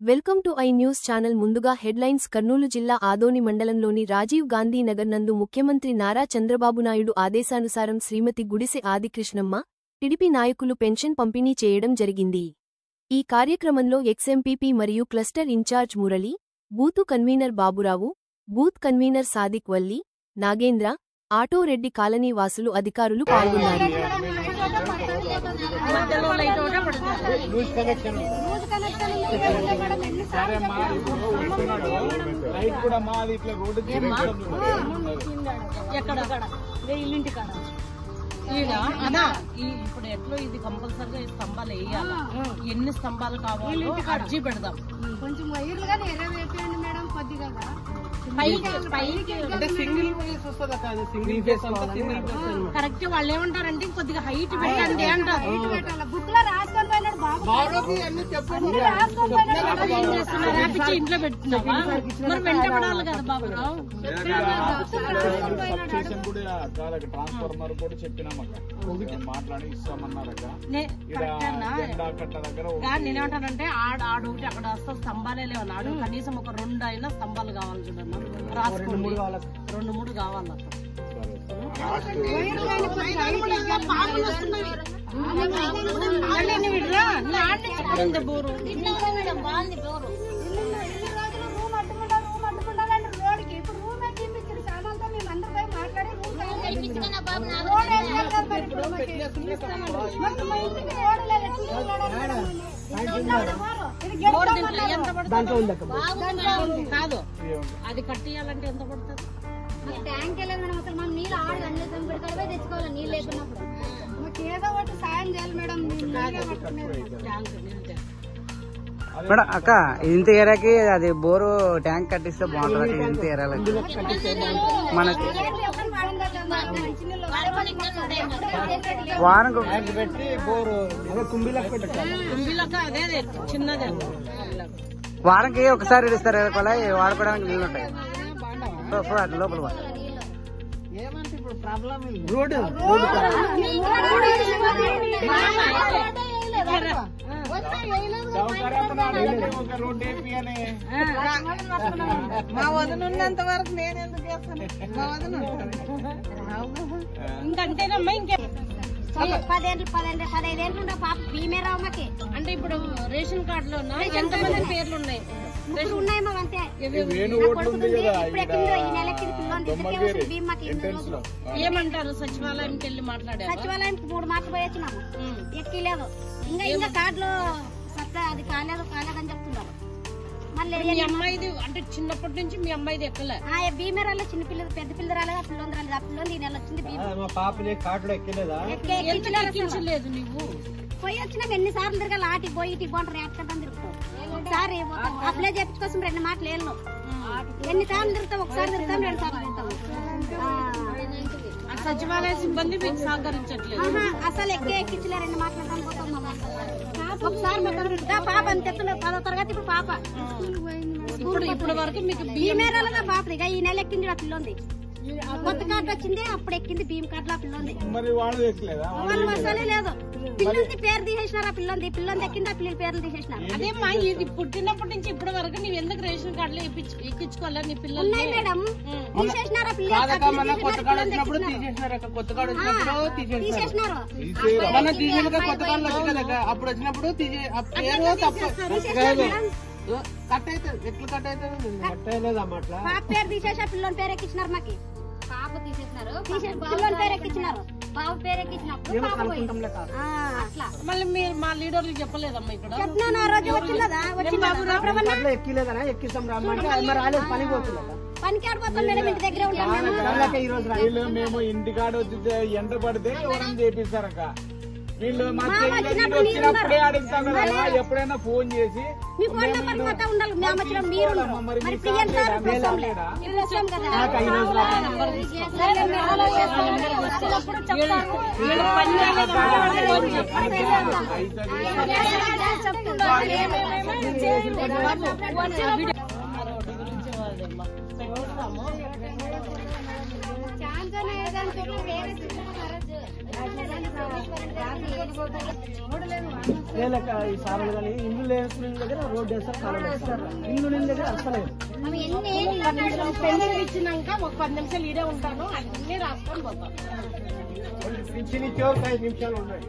Welcome to I news channel. ముందుగా headlines. Kurnool జిల్లా ఆదోని మండలంలోని రాజీవ్ గాంధీ నగర్ నందు ముఖ్యమంత్రి నారా చంద్రబాబు నాయుడు ఆదేశానుసారం శ్రీమతి గుడిసె ఆదికృష్ణమ్మ, టీడీపీ నాయకులు పెన్షన్ పంపిణీ చేయడం జరిగింది. ఈ కార్యక్రమంలో ఎక్స్ఎంపీపీ మరియు cluster in-charge Murali, booth convener Baburao, booth convener Sadiq Valli, Nagendra, auto Reddy colony వాసులు, అధికారులు పాల్గొన్నారు. ఇప్పుడు ఎట్లా ఇది కంపల్సరిగా స్తంభాలు వేయాలి. ఎన్ని స్తంభాలు కావాలో అర్జీ పెడదాం. కొంచెం కరెక్ట్. వాళ్ళు ఏమంటారంటే కొద్దిగా హైట్ పెట్టండి అంటారు. ఇంట్లో పెట్టుకున్నావా? మరి వెంట పడాలి కదా బాబురావు. ట్రాన్స్ఫార్మర్ కూడా చెప్పినామక్క, మాట్లాడి ఇస్తామన్నారక్క. నేనేమంటానంటే ఆడు ఒకటి అక్కడ వస్తా స్తంభాలే లేవన్నాడు. కనీసం ఒక 2 అయినా స్తంభాలు కావాలి చూడన్నా. రాసుకోండి, 2-3 కావాలి. బోరు కాదు, అది కట్టియాలంటే ఎంత పడుతుంది? ట్యాంక్ అసలు మనం నీళ్ళు ఆడగండి తెచ్చుకోవాలి. నీళ్ళు లేకున్నప్పుడు మాకు ఏదో ఒకటి సాయం చేయాలి మేడం. మేడం అక్క, ఇంత ఏరాకి అది బోరు ట్యాంక్ కట్టిస్తే బాగుంటుంది. ఇంత ఏరాలకి మనకి వారం పెట్టి బోరు అదే చిన్నదే. వారంకి ఒకసారి ఇస్తారు కొలా, వాడుకోవడానికి నీళ్ళు ఉంటాయి లోపల. ఏమంటే ఇప్పుడు ప్రాబ్లం రోడ్ మా వదిన ఉన్నంత వరకు నేను ఎందుకు చేస్తాను? మా వదిన ఇంకంతేనమ్మా. ఇంకే 15 ఏళ్ళు పాప బీమే రావమ్మకి. అంటే ఇప్పుడు రేషన్ కార్డులో ఎంతమంది పేర్లు ఉన్నాయి? ఉన్నాయి మాకు అంతే. ఏమంటారు? సచివాలయంకి వెళ్ళి మాట్లాడారు. సచివాలయం 3 మార్లు పోయి వచ్చినాము, ఎక్కిలేదు. ఇంకా కార్డులో అది కాలేదని చెప్తున్నారు. మళ్ళీ మీ అమ్మాయిది అంటే చిన్నప్పటి నుంచి మీ అమ్మాయిది ఎక్కలే? బీమే రాలే. చిన్న పిల్లలు పెద్ద పిల్లలు రాలేదు. ఆ పిల్లలు రాలేదు. ఆ పిల్లలు ఈ నెల వచ్చింది. ఎక్కించలేదు నువ్వు? పోయి వచ్చినాం. ఎన్నిసార్లు తిరగాలి? ఆటికి పోయి ఇటు బాగుంటారు. ఎక్కడం తిరుగుతాం. ఒకసారి అప్లై చేయించుకోసం 2 మాటలు ఏళ్ళు. ఎన్నిసార్లు తిరుగుతాం? ఒకసారి తిరుగుతాం, 2 సార్లు తిరుగుతాం. సచివాలయ సిబ్బంది మీకు సహకరించట్లేదు అసలు. ఎక్కించలే. 2 మాటలు పోతాం. ఒకసారి పాప అంత 10వ తరగతి. ఇప్పుడు పాప ఇప్పుడు వరకు మీకు బీమే రాలేదా పాప? ఇక ఈ నెల ఎక్కింది. ఆ పిల్లంది కొత్త కార్డు వచ్చింది, అప్పుడు ఎక్కింది బీమ్ కార్డు. ఆ పిల్లంది వాళ్ళు అసలే లేదు. పిల్లంది పేరు తీసేసినారు. ఆ పిల్లంది ఎక్కింది. ఆ పిల్లల పేర్లు తీసేసినారు. అదేమ్మా, ఇది పుట్టినప్పటి నుంచి ఇప్పటి వరకు నువ్వు ఎందుకు రేషన్ కార్డులు ఎక్కించుకోవాలి? నీ పిల్లలు ఉన్నాయి మేడం, తీసేసినారు. అప్పుడు వచ్చినప్పుడు పాప పేరు తీసేసి ఆ పిల్లల పేరు ఎక్కించినారు. మాకి పాప తీసేసినారు. పిల్లల పేరు ఎక్కించినారు. పాప పేరు ఎక్కించినప్పుడు మళ్ళీ మీరు మా లీడర్లు చెప్పలేదమ్మా? ఇక్కడ చెప్పినా ఆ రోజు వచ్చిందా? పనికి ఆడిపోతాం మేడం. ఇంటి దగ్గరే ఉంటాం. మేము ఇంటికాడ వచ్చి ఎండ పడితే ఎవరైనా చేపిస్తారక్క. వీళ్ళు వచ్చినప్పుడే అడుగుతాను కదా. ఎప్పుడైనా ఫోన్ చేసి ఛాన్స్ ఈ సార్లు కానీ ఇల్లు లేని దగ్గర రోడ్డు వేస్తారు, కాలం వేస్తారు. ఇల్లు లేని దగ్గర అసలేదు. పెన్షన్ ఇచ్చినాక ఒక 10 నిమిషాలు ఇదే ఉంటాను, అన్ని రాసుకొని పోతాను. పింఛన్ ఇచ్చేవారు 5 నిమిషాలు ఉన్నాయి.